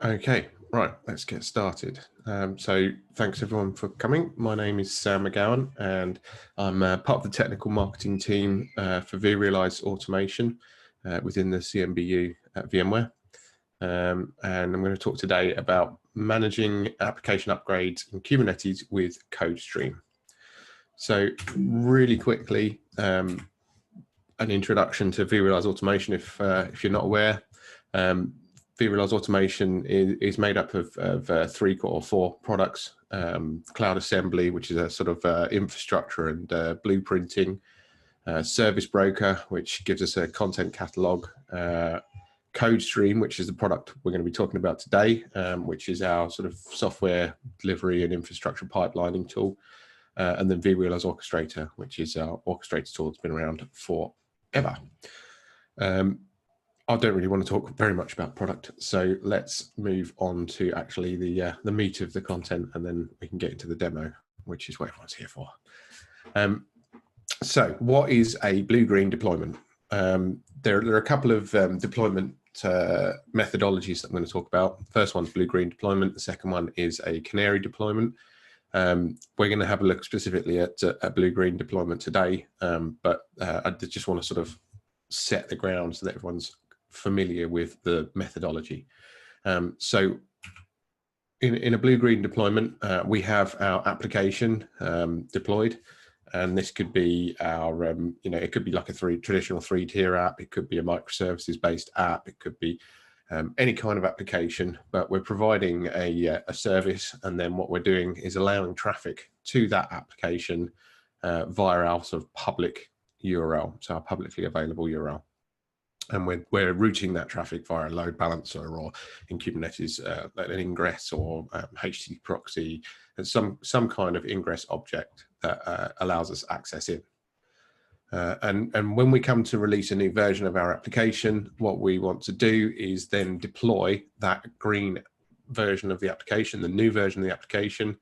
Okay, right, let's get started. So thanks everyone for coming. My name is Sam McGeown and I'm part of the technical marketing team for vRealize automation within the CMBU at VMware. And I'm going to talk today about managing application upgrades in Kubernetes with CodeStream. So really quickly, an introduction to vRealize automation if you're not aware. vRealize automation is made up of three or four products: Cloud Assembly, which is a sort of infrastructure and blueprinting; Service Broker, which gives us a content catalog; CodeStream, which is the product we're going to be talking about today, which is our sort of software delivery and infrastructure pipelining tool; and then vRealize Orchestrator, which is our orchestrator tool that's been around forever. I don't really want to talk very much about product, so let's move on to actually the meat of the content, and then we can get into the demo, which is what everyone's here for. So what is a blue-green deployment? There are a couple of deployment methodologies that I'm going to talk about. The first one's blue-green deployment. The second one is a canary deployment. We're going to have a look specifically at a blue-green deployment today, but I just want to sort of set the ground so that everyone's familiar with the methodology. So in a blue-green deployment, we have our application deployed, and this could be our, it could be like a traditional three-tier app. It could be a microservices-based app. It could be any kind of application, but we're providing a service, and then what we're doing is allowing traffic to that application via our sort of public URL, so our publicly available URL. And we're routing that traffic via a load balancer, or in Kubernetes, an ingress or HTTP proxy, and some kind of ingress object that allows us access in. And when we come to release a new version of our application, what we want to do is then deploy that green version of the application, the new version of the application,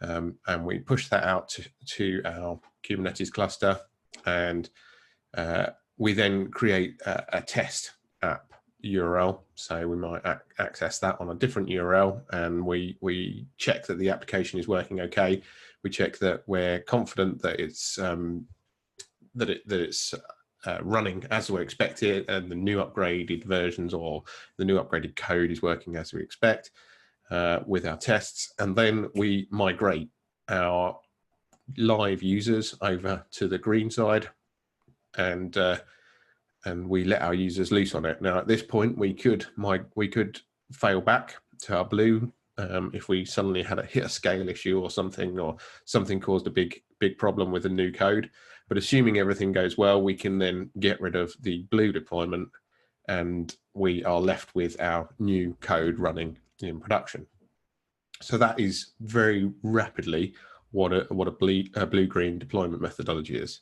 and we push that out to our Kubernetes cluster, and we then create a test app URL. So we might access that on a different URL, and we check that the application is working okay. We check that we're confident that it's running as we expect it, and the new upgraded versions or the new upgraded code is working as we expect with our tests. And then we migrate our live users over to the green side, and we let our users loose on it. Now, at this point, we could fail back to our blue if we suddenly had hit a scale issue or something caused a big problem with the new code. But assuming everything goes well, we can then get rid of the blue deployment, and we are left with our new code running in production. So that is very rapidly what a blue-green deployment methodology is.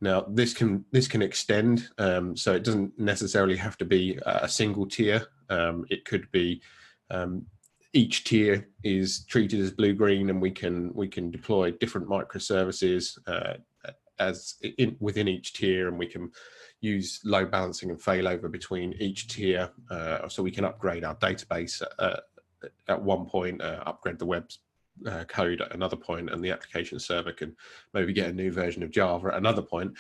Now, this can extend, so it doesn't necessarily have to be a single tier. It could be each tier is treated as blue-green, and we can deploy different microservices within each tier, and we can use load balancing and failover between each tier, so we can upgrade our database at one point, upgrade the web code at another point, and the application server can maybe get a new version of Java at another point,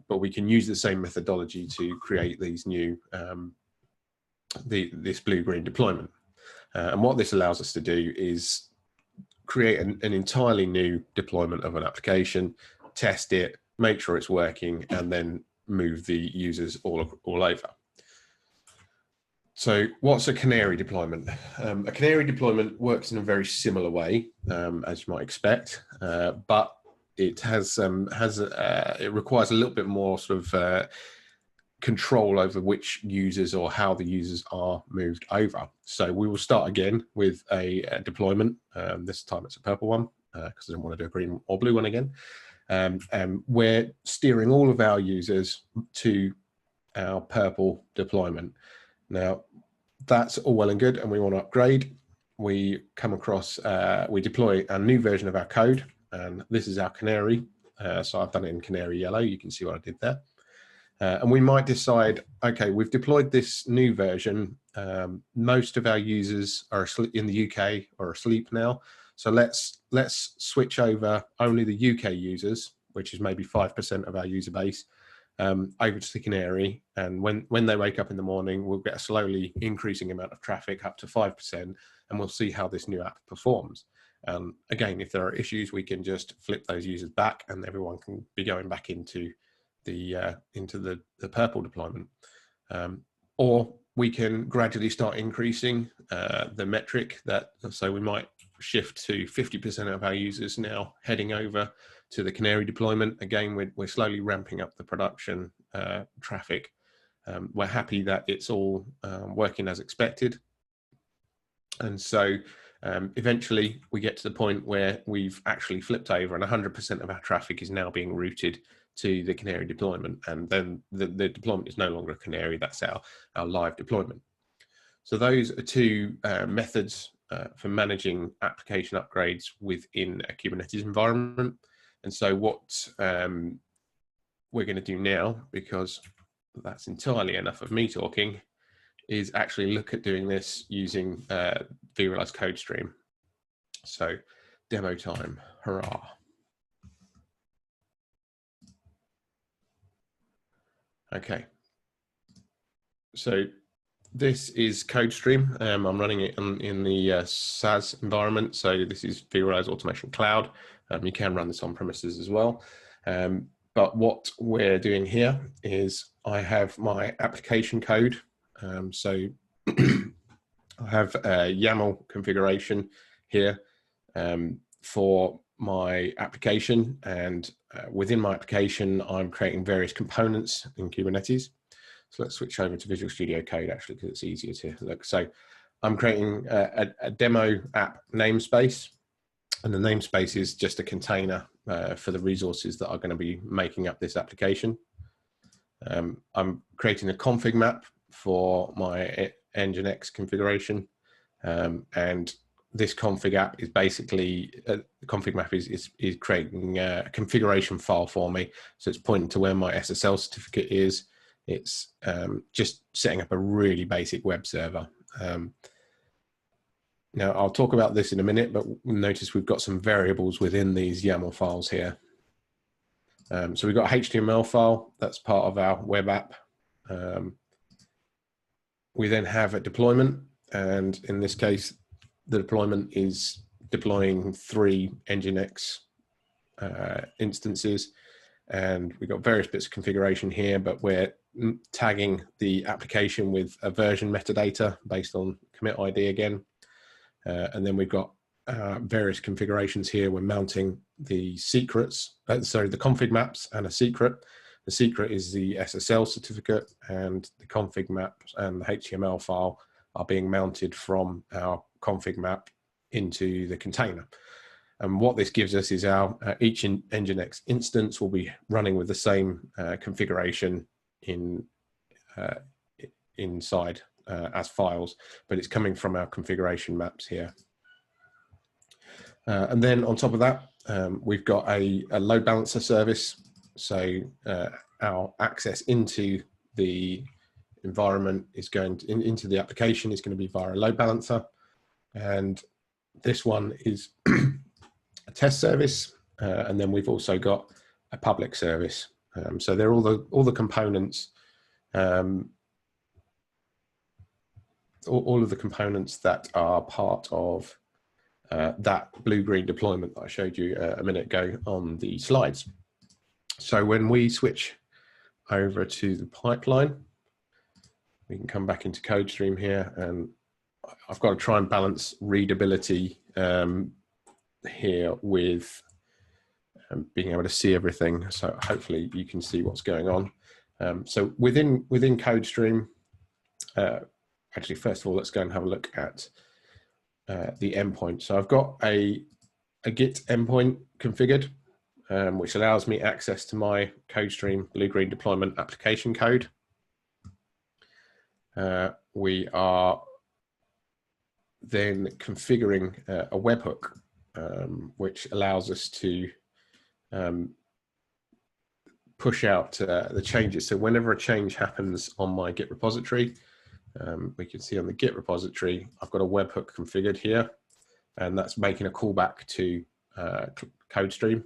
but we can use the same methodology to create these new this blue-green deployment. And what this allows us to do is create an entirely new deployment of an application, test it, make sure it's working, and then move the users all over. So what's a canary deployment? A canary deployment works in a very similar way, as you might expect, but it it requires a little bit more sort of control over which users or how the users are moved over. So we will start again with a deployment. This time it's a purple one because I don't want to do a green or blue one again. And we're steering all of our users to our purple deployment. Now, that's all well and good, and we want to upgrade. We come across, we deploy a new version of our code, and this is our canary. So I've done it in canary yellow. You can see what I did there. And we might decide, okay, we've deployed this new version. Most of our users are asleep in the UK or asleep now. So let's switch over only the UK users, which is maybe 5% of our user base, over to the Canary. And when they wake up in the morning, we'll get a slowly increasing amount of traffic up to 5%, and we'll see how this new app performs. Again, if there are issues, we can just flip those users back and everyone can be going back into the purple deployment. Or we can gradually start increasing the metric so we might shift to 50% of our users now heading over to the Canary deployment. Again, we're slowly ramping up the production traffic. We're happy that it's all working as expected. And so eventually we get to the point where we've actually flipped over and 100% of our traffic is now being routed to the Canary deployment. And then the deployment is no longer a Canary, that's our live deployment. So those are two methods for managing application upgrades within a Kubernetes environment. And so what we're going to do now, because that's entirely enough of me talking, is actually look at doing this using vRealize CodeStream. So demo time, hurrah. Okay, so this is CodeStream. I'm running it in the SaaS environment. So this is vRealize Automation Cloud. You can run this on premises as well. But what we're doing here is I have my application code. So I have a YAML configuration here for my application, and within my application, I'm creating various components in Kubernetes. So let's switch over to Visual Studio Code actually, because it's easier to look. So I'm creating a demo app namespace, and the namespace is just a container for the resources that are going to be making up this application. I'm creating a config map for my Nginx configuration, and this config app is basically the config map is creating a configuration file for me. So it's pointing to where my SSL certificate is. It's just setting up a really basic web server. Now I'll talk about this in a minute, but notice we've got some variables within these YAML files here. So we've got a HTML file that's part of our web app. We then have a deployment, and in this case, the deployment is deploying 3 Nginx instances, and we've got various bits of configuration here, but we're tagging the application with a version metadata based on commit ID again. And then we've got various configurations here. We're mounting the secrets, sorry, the config maps and a secret. The secret is the SSL certificate, and the config maps and the HTML file are being mounted from our config map into the container. And what this gives us is our each Nginx instance will be running with the same configuration inside as files, but it's coming from our configuration maps here. And then on top of that, we've got a load balancer service. So our access into the environment is going into the application is going to be via a load balancer, and this one is a test service, and then we've also got a public service. So they're all the components, all of the components that are part of that blue-green deployment that I showed you a minute ago on the slides. So when we switch over to the pipeline, we can come back into CodeStream here, and I've got to try and balance readability here with being able to see everything. So hopefully you can see what's going on. So within CodeStream, actually, first of all, let's go and have a look at the endpoint. So I've got a Git endpoint configured, which allows me access to my CodeStream blue-green deployment application code. We are then configuring a webhook, which allows us to push out the changes. So whenever a change happens on my Git repository, we can see on the Git repository, I've got a webhook configured here, and that's making a callback to CodeStream.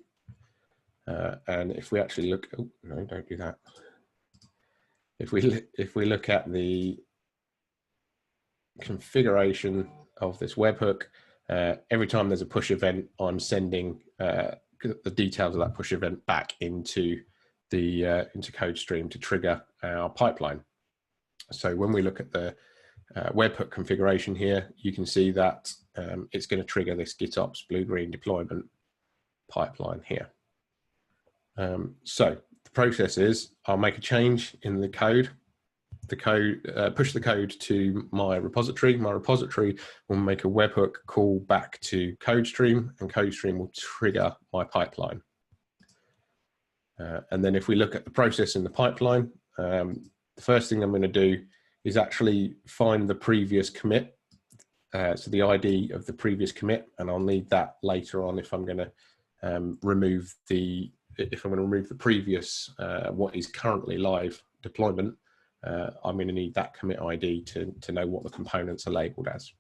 And if we actually look, oh no, don't do that. If we look at the configuration of this webhook, every time there's a push event, I'm sending the details of that push event back into the into CodeStream to trigger our pipeline. So when we look at the webhook configuration here, you can see that it's going to trigger this GitOps blue-green deployment pipeline here. So the process is I'll make a change in the code. Push the code to my repository. My repository will make a webhook call back to CodeStream, and CodeStream will trigger my pipeline. And then if we look at the process in the pipeline, the first thing I'm going to do is actually find the previous commit, so the ID of the previous commit, and I'll need that later on if I'm going to remove the previous what is currently live deployment. I'm going to need that commit ID to know what the components are labeled as.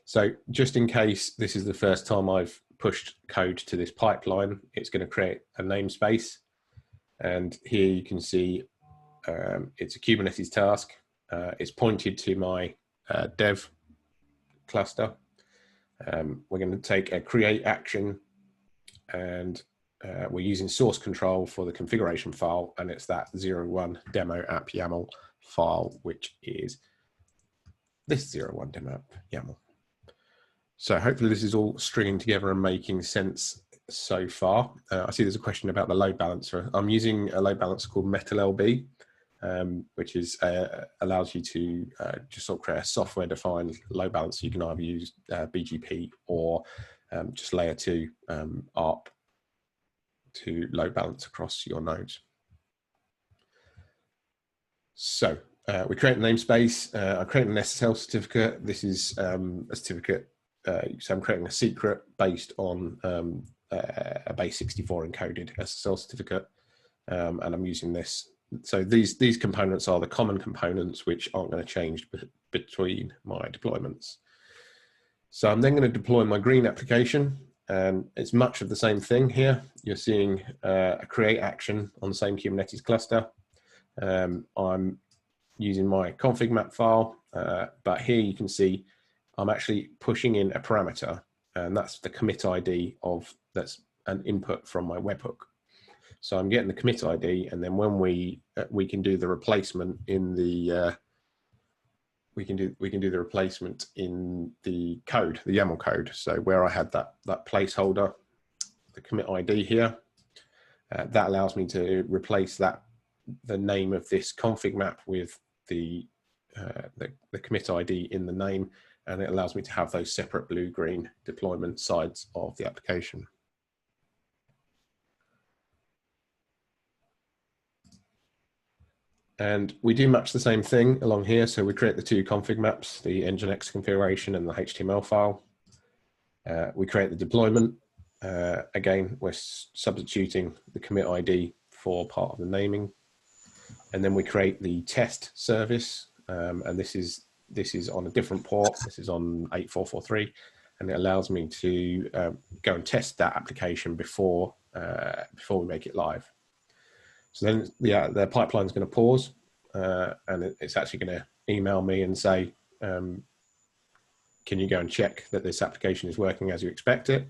So just in case this is the first time I've pushed code to this pipeline, it's going to create a namespace. And here you can see it's a Kubernetes task. It's pointed to my dev cluster. We're going to take a create action, and we're using source control for the configuration file, and it's that 01 demo app YAML file, which is this 01 demo app YAML. So hopefully this is all stringing together and making sense so far. I see there's a question about the load balancer. I'm using a load balancer called MetalLB, which is allows you to just sort of create a software-defined load balancer. You can either use BGP or just layer 2 ARP to load balance across your nodes. So we create a namespace. I create an SSL certificate. This is a certificate. So I'm creating a secret based on a base 64 encoded SSL certificate, and I'm using this. So these components are the common components which aren't going to change between my deployments. So I'm then going to deploy my green application, and it's much of the same thing here. You're seeing a create action on the same Kubernetes cluster. I'm using my config map file, but here you can see I'm actually pushing in a parameter, and that's the commit ID that's an input from my webhook. So I'm getting the commit ID, and then when we can do the replacement in the we can do the replacement in the code, the YAML code. So where I had that placeholder, the commit ID here, that allows me to replace the name of this config map with the commit ID in the name, and it allows me to have those separate blue-green deployment sides of the application. And we do much the same thing along here. So we create the two config maps, the Nginx configuration and the HTML file. We create the deployment. Again, we're substituting the commit ID for part of the naming. And then we create the test service. And this is on a different port. This is on 8443. And it allows me to go and test that application before we make it live. So then the pipeline is going to pause, and it's actually going to email me and say, can you go and check that this application is working as you expect it?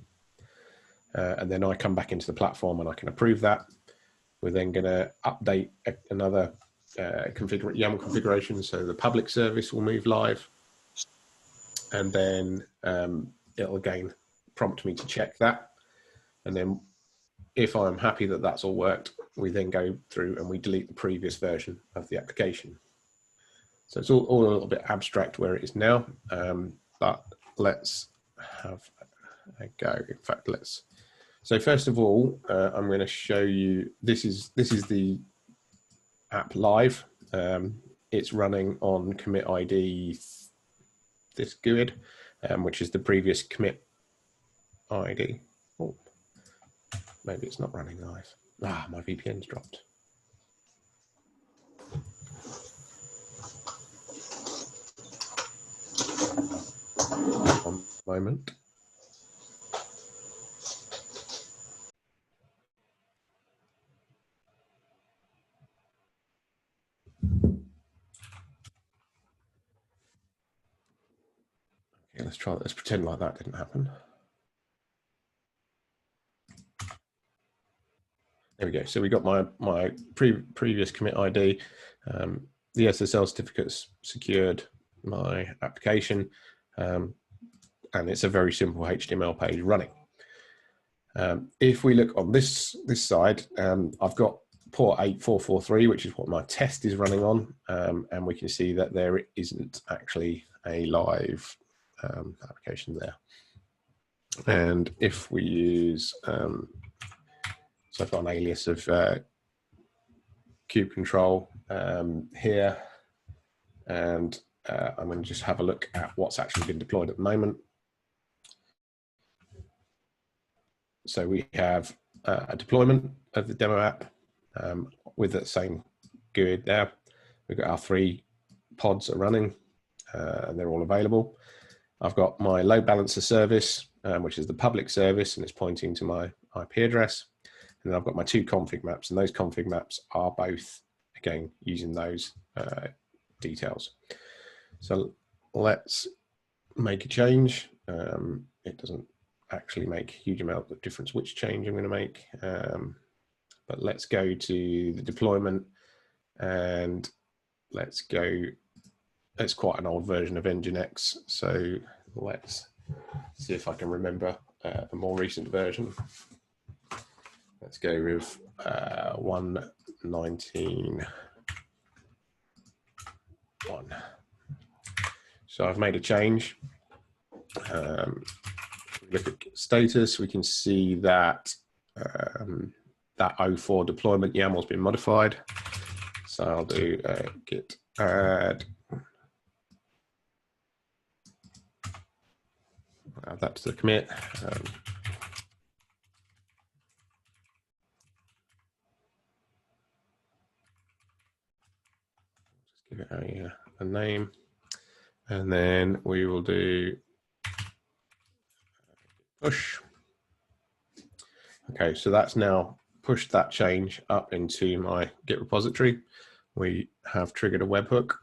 And then I come back into the platform and I can approve that. We're then going to update another YAML configuration, so the public service will move live, and then it'll again prompt me to check that. And then if I'm happy that that's all worked, we then go through and we delete the previous version of the application. So it's all a little bit abstract where it is now, but let's have a go. In fact, so first of all, I'm going to show you, this is the app live. It's running on commit ID, this GUID, which is the previous commit ID. Oh, maybe it's not running live. Ah, my VPN's dropped. One moment. Okay, let's try. Let's pretend like that didn't happen. There we go. So we got my previous commit ID. The SSL certificate's secured my application, and it's a very simple HTML page running. If we look on this side, I've got port 8443, which is what my test is running on, and we can see that there isn't actually a live application there. And if we use, so I've got an alias of kube control here, and I'm going to just have a look at what's actually been deployed at the moment. So we have a deployment of the demo app with that same GUI there. We've got our 3 pods are running, and they're all available. I've got my load balancer service, which is the public service, and it's pointing to my IP address. And then I've got my 2 config maps, and those config maps are both, again, using those details. So let's make a change. It doesn't actually make a huge amount of difference which change I'm going to make, but let's go to the deployment, and let's go. It's quite an old version of Nginx, so let's see if I can remember a more recent version. Let's go with 1.19.1. So I've made a change. Look at status, we can see that that 04 deployment YAML's been modified. So I'll do git add. Add that to the commit. Just give it a name, and then we will do push. Okay, so that's now pushed that change up into my Git repository. We have triggered a webhook.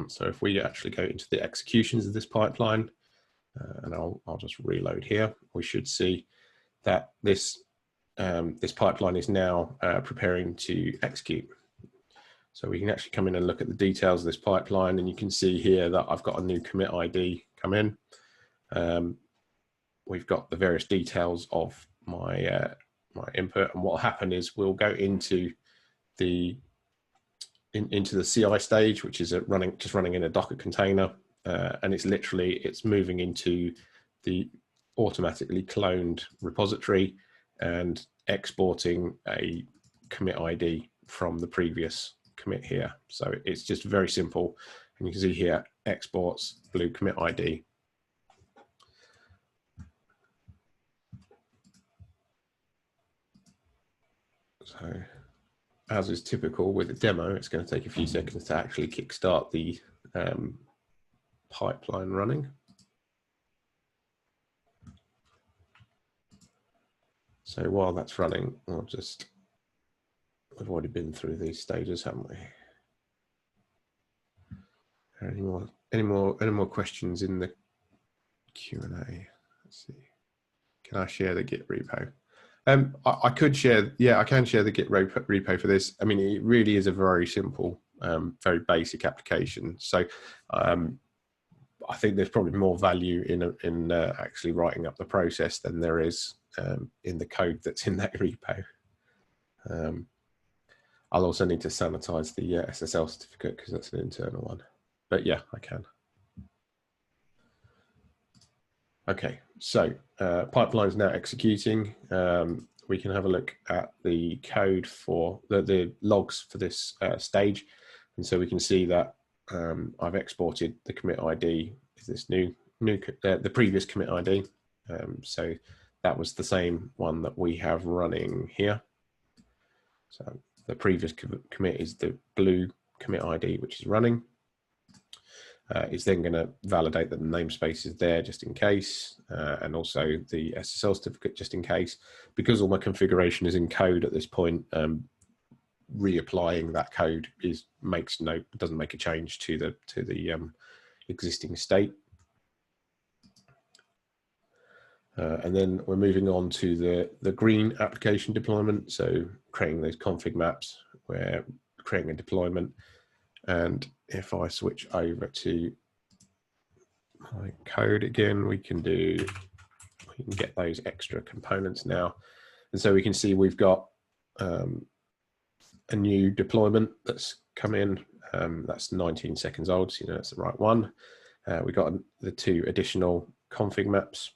So if we actually go into the executions of this pipeline, and I'll just reload here, we should see that this this pipeline is now preparing to execute. So we can actually come in and look at the details of this pipeline, and you can see here that I've got a new commit ID come in. We've got the various details of my my input, and what will happen is we'll go into the CI stage, which is just running in a Docker container, and it's moving into the automatically cloned repository and exporting a commit ID from the previous commit here. So it's just very simple, and you can see here exports blue commit ID. So, as is typical with a demo, it's going to take a few seconds to actually kickstart the pipeline running. So while that's running, we've already been through these stages, haven't we? Any more questions in the Q&A? Let's see. Can I share the Git repo? I could share, I can share the Git repo for this. I mean, it really is a very simple, very basic application. So I think there's probably more value in actually writing up the process than there is in the code that's in that repo. I'll also need to sanitize the SSL certificate because that's an internal one. But yeah, I can. Okay, so pipeline's now executing. We can have a look at the code for the logs for this stage. And so we can see that I've exported the commit ID, is this the previous commit ID. So that was the same one that we have running here. So the previous commit is the blue commit ID, which is running. It's then going to validate that the namespace is there just in case, and also the SSL certificate just in case. Because all my configuration is in code at this point, reapplying that code doesn't make a change to the existing state. And then we're moving on to the green application deployment. So creating those config maps, we're creating a deployment. And if I switch over to my code again, we can get those extra components now. And so we can see we've got a new deployment that's come in. That's 19 seconds old, so you know it's the right one. We got the 2 additional config maps,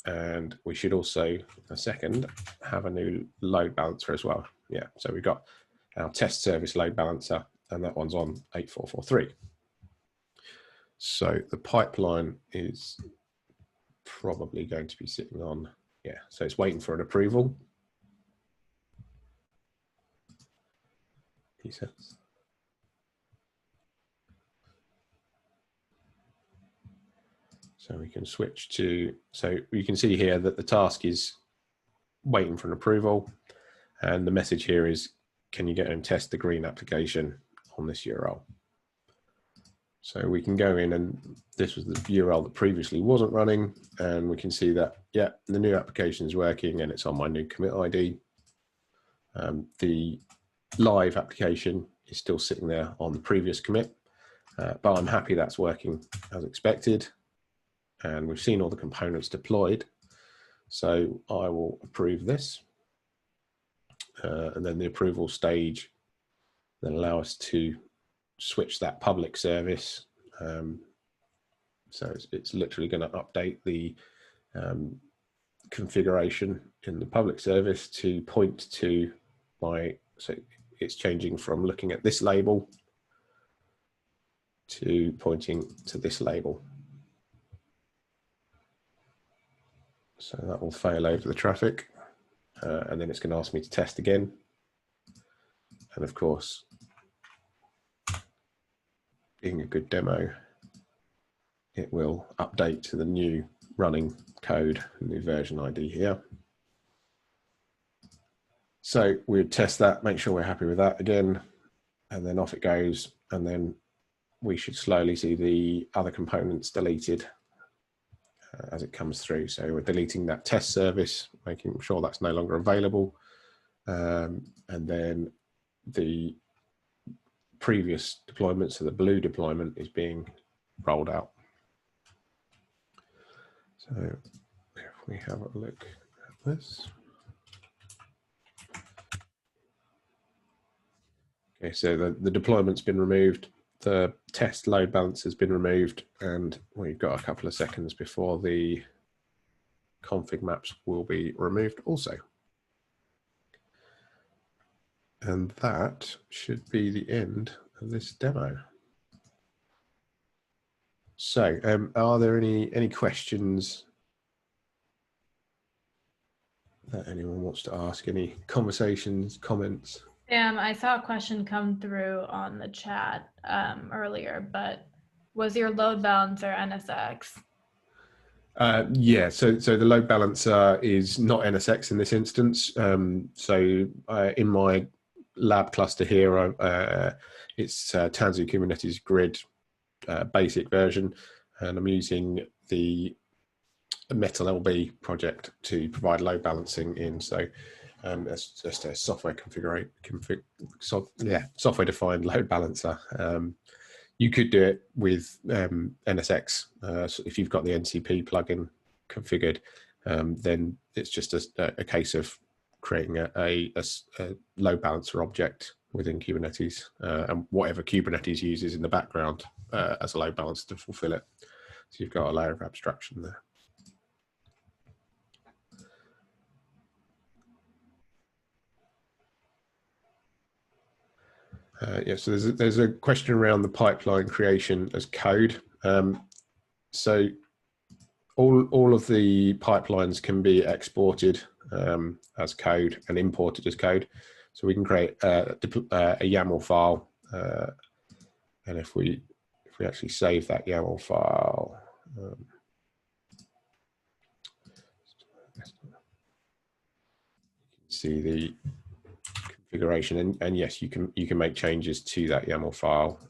and we should also, in a second, have a new load balancer as well. Yeah, so we've got our test service load balancer, and that one's on 8443. So the pipeline is probably going to be sitting on, yeah, so it's waiting for an approval. He says. So we can switch to, so you can see here that the task is waiting for an approval, and the message here is, can you get and test the green application on this URL? So we can go in, and this was the URL that previously wasn't running, and we can see that, yeah, the new application is working and it's on my new commit ID. The live application is still sitting there on the previous commit, but I'm happy that's working as expected. And we've seen all the components deployed. So I will approve this. And then the approval stage then allow us to switch that public service. So it's literally going to update the configuration in the public service to point to so it's changing from looking at this label to pointing to this label. So that will fail over the traffic, and then it's going to ask me to test again. And of course, being a good demo, it will update to the new running code, new version ID here. So we would test that, make sure we're happy with that again, and then off it goes. And then we should slowly see the other components deleted as it comes through. So we're deleting that test service, making sure that's no longer available. And then the previous deployment, so the blue deployment, is being rolled out. So if we have a look at this. Okay, so the deployment's been removed. The test load balancer has been removed, and we've got a couple of seconds before the config maps will be removed also. And that should be the end of this demo. So are there any questions that anyone wants to ask? Any conversations, comments? Sam, I saw a question come through on the chat earlier, but was your load balancer NSX? Yeah, so the load balancer is not NSX in this instance. So in my lab cluster here, it's Tanzu Kubernetes Grid basic version, and I'm using the Metal LB project to provide load balancing in. So it's just a software software defined load balancer. You could do it with NSX. So if you've got the NCP plugin configured, then it's just a case of creating a load balancer object within Kubernetes, and whatever Kubernetes uses in the background as a load balancer to fulfill it. So you've got a layer of abstraction there. Yeah, so there's a question around the pipeline creation as code. So all of the pipelines can be exported as code and imported as code. So we can create a YAML file, and if we actually save that YAML file, see the configuration, and yes, you can make changes to that YAML file.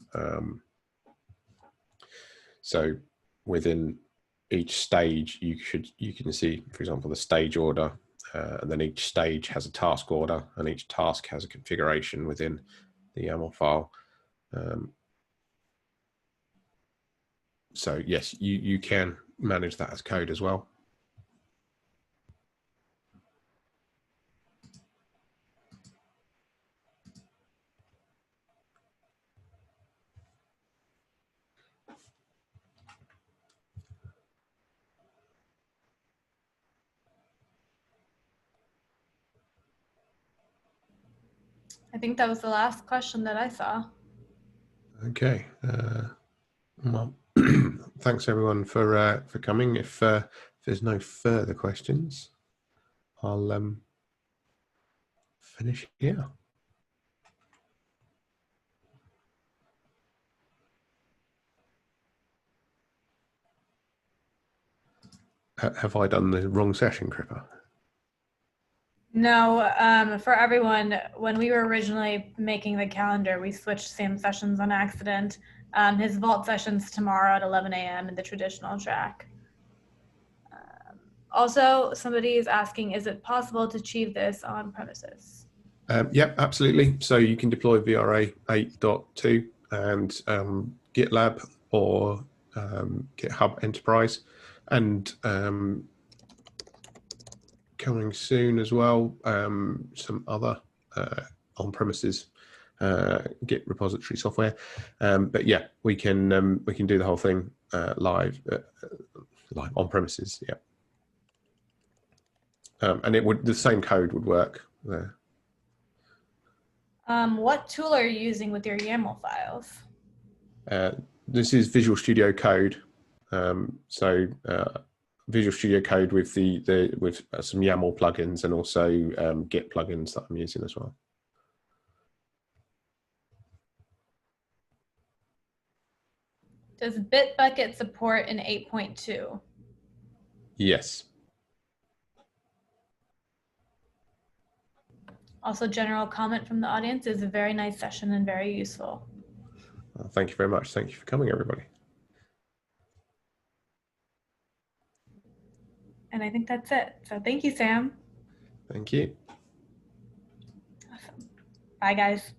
So within each stage, you can see, for example, the stage order, and then each stage has a task order, and each task has a configuration within the YAML file. So yes, you can manage that as code as well. I think that was the last question that I saw. Okay. Well, thanks everyone for coming. If there's no further questions, I'll finish here. Have I done the wrong session, Cripper? No, for everyone, when we were originally making the calendar, we switched Sam's sessions on accident. His vault session's tomorrow at 11 a.m. in the traditional track. Also, somebody is asking, is it possible to achieve this on premises? Yep, absolutely. So you can deploy VRA 8.2 and GitLab or GitHub Enterprise, and coming soon as well, some other on-premises Git repository software. But yeah, we can do the whole thing live on premises. Yeah, and the same code would work there. What tool are you using with your YAML files? This is Visual Studio Code. Visual Studio Code with with some YAML plugins, and also Git plugins that I'm using as well. Does Bitbucket support in 8.2? Yes. Also, general comment from the audience is a very nice session and very useful. Well, thank you very much. Thank you for coming, everybody. And I think that's it. So thank you, Sam. Thank you. Awesome. Bye, guys.